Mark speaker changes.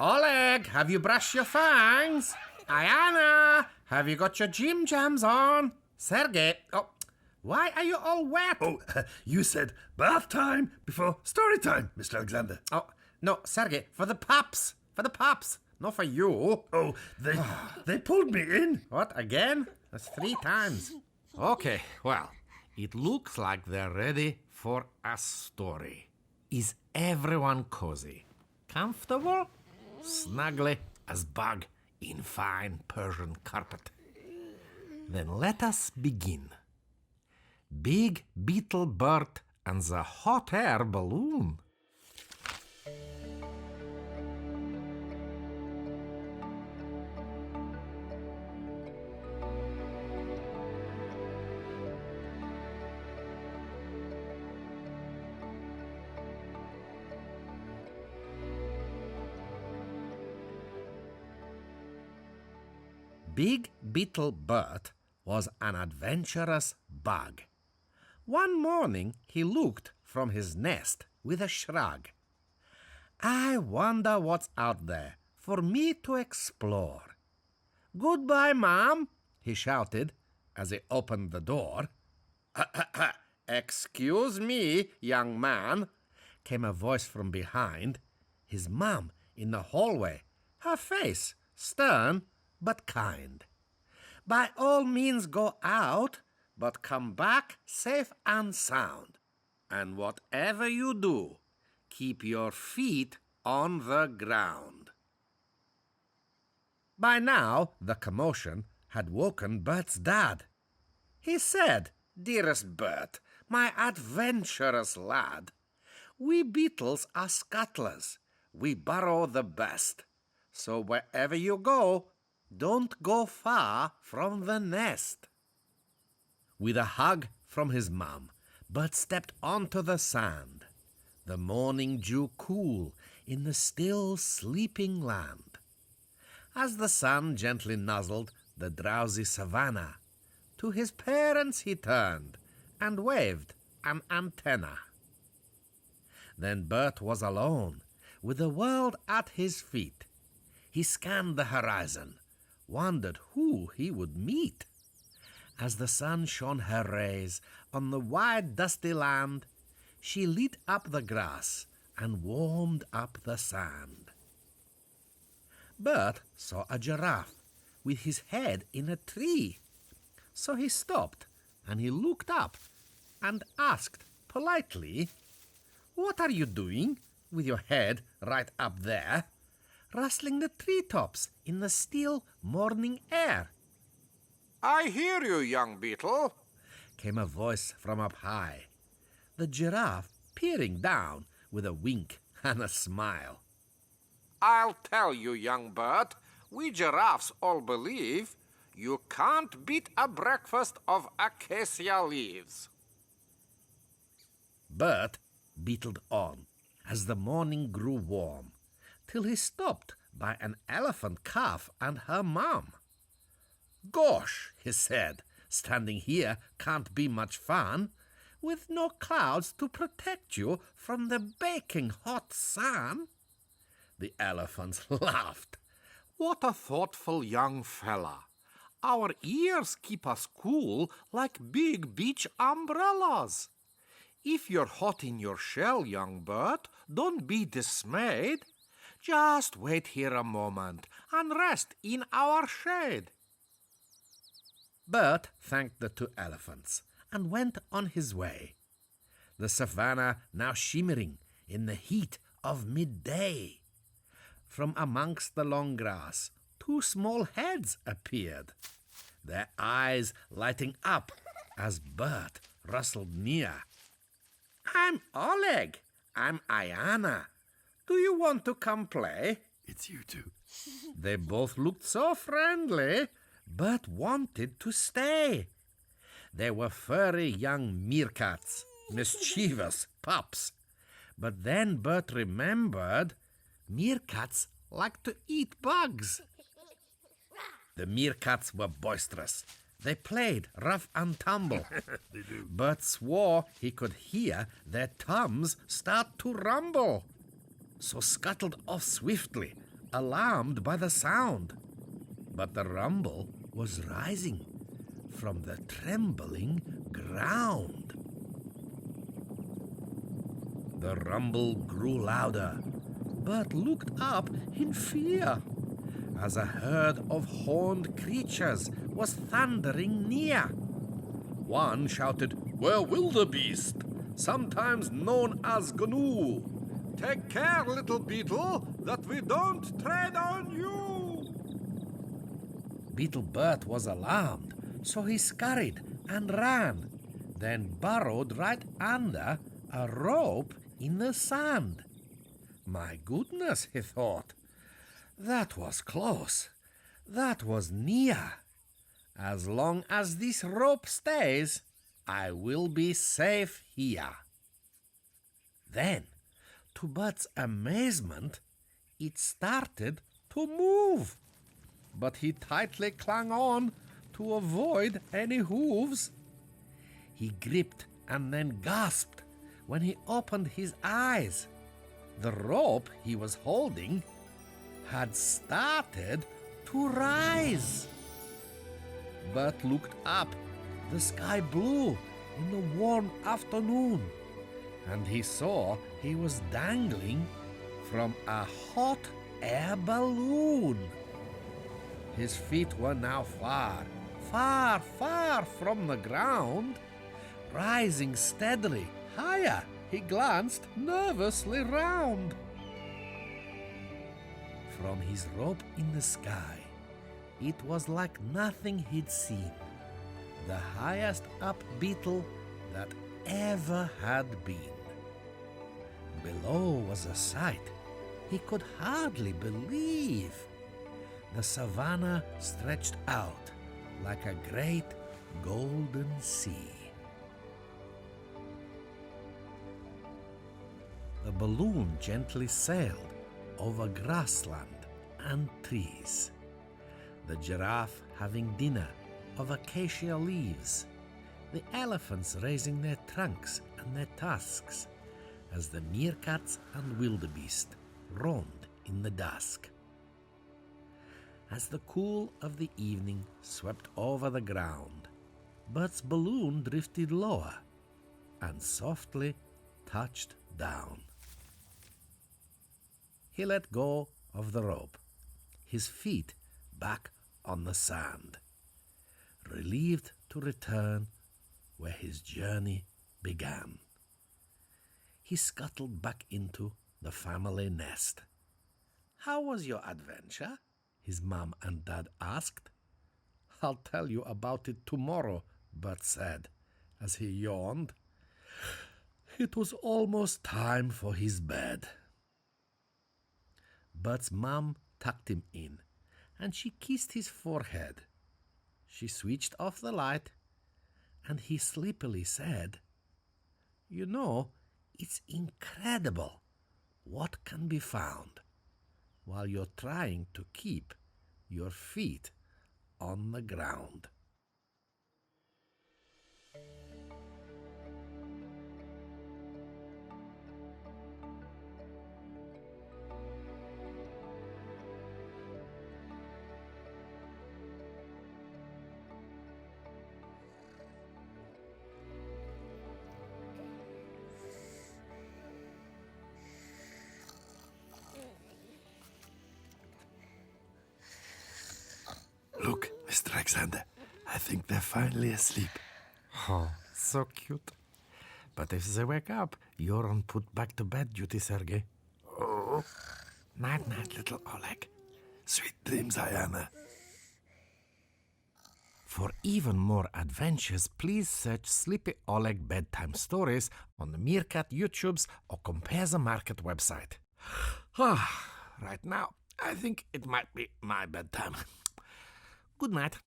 Speaker 1: Oleg, have you brushed your fangs? Ayana, have you got your gym jams on? Sergei, why are you all wet?
Speaker 2: You said bath time before story time, Mr. Alexander.
Speaker 1: Oh, no, Sergei, for the pups. For the pups, not for you.
Speaker 2: Oh, they pulled me in.
Speaker 1: What, again? That's 3 times. Okay, well, it looks like they're ready for a story. Is everyone cozy? Comfortable? Snuggly as bug in fine Persian carpet. Then let us begin. Big Beetle Bert and the hot air balloon. Big Beetle Bert was an adventurous bug. One morning he looked from his nest with a shrug. I wonder what's out there for me to explore. Goodbye, Mom, he shouted as he opened the door. Excuse me, young man, came a voice from behind. His mom in the hallway, her face stern but kind. By all means go out, but come back safe and sound. And whatever you do, keep your feet on the ground. By now, the commotion had woken Bert's dad. He said, Dearest Bert, my adventurous lad, we beetles are scuttlers. We burrow the best. So wherever you go, don't go far from the nest. With a hug from his mum, Bert stepped onto the sand. The morning dew cool in the still sleeping land. As the sun gently nuzzled the drowsy Savanna, to his parents he turned and waved an antenna. Then Bert was alone, with the world at his feet. He scanned the horizon, wondered who he would meet. As the sun shone her rays on the wide dusty land, she lit up the grass and warmed up the sand. Bert saw a giraffe with his head in a tree. So he stopped and he looked up and asked politely, What are you doing with your head right up there, rustling the treetops in the still morning air? I hear you, young beetle, came a voice from up high. The giraffe peering down with a wink and a smile. I'll tell you, young Bert, we giraffes all believe you can't beat a breakfast of acacia leaves. Bert beetled on as the morning grew warm, till he stopped by an elephant calf and her mom. Gosh, he said, standing here can't be much fun, with no clouds to protect you from the baking hot sun. The elephants laughed. What a thoughtful young fella. Our ears keep us cool like big beach umbrellas. If you're hot in your shell, young Bert, don't be dismayed. Just wait here a moment and rest in our shade. Bert thanked the 2 elephants and went on his way. The savannah now shimmering in the heat of midday. From amongst the long grass, 2 small heads appeared, their eyes lighting up as Bert rustled near. I'm Oleg. I'm Ayana. Do you want to come play?
Speaker 2: It's you two.
Speaker 1: They both looked so friendly. Bert wanted to stay. They were furry young meerkats, mischievous pups. But then Bert remembered meerkats like to eat bugs. The meerkats were boisterous. They played rough and tumble.
Speaker 2: They do.
Speaker 1: Bert swore he could hear their thumbs start to rumble. So scuttled off swiftly alarmed by the sound. But the rumble was rising from the trembling ground. The rumble grew louder. Bert looked up in fear as a herd of horned creatures was thundering near. One shouted, "We're wildebeest, sometimes known as gnu. Take care, little beetle, that we don't tread on you." Beetle Bert was alarmed, so he scurried and ran, then burrowed right under a rope in the sand. My goodness, he thought. That was close. That was near. As long as this rope stays, I will be safe here. Then, to Bert's amazement, it started to move. But he tightly clung on to avoid any hooves. He gripped and then gasped when he opened his eyes. The rope he was holding had started to rise. Bert looked up, the sky blue in the warm afternoon, and he saw he was dangling from a hot air balloon. His feet were now far, far, far from the ground. Rising steadily higher, he glanced nervously round. From his rope in the sky, it was like nothing he'd seen. The highest up beetle that ever had been. Below was a sight he could hardly believe. The savanna stretched out like a great golden sea. The balloon gently sailed over grassland and trees, the giraffe having dinner of acacia leaves, the elephants raising their trunks and their tusks, as the meerkats and wildebeest roamed in the dusk. As the cool of the evening swept over the ground, Bert's balloon drifted lower and softly touched down. He let go of the rope, his feet back on the sand, relieved to return where his journey began. He scuttled back into the family nest. "How was your adventure?" his mom and dad asked. "I'll tell you about it tomorrow," Bert said as he yawned. It was almost time for his bed. Bert's mom tucked him in, and she kissed his forehead. She switched off the light, and he sleepily said, "You know, it's incredible what can be found while you're trying to keep your feet on the ground."
Speaker 2: Look, Mr. Alexander, I think they're finally asleep.
Speaker 3: Oh, so cute. But if they wake up, you're on put back to bed duty, Sergei.
Speaker 2: Oh,
Speaker 3: Night-night, little Oleg.
Speaker 2: sweet dreams, Savanna.
Speaker 3: For even more adventures, please search Sleepy Oleg Bedtime Stories on the Meerkat YouTubes or Compare the Market website. Right now, I think it might be my bedtime. Good night.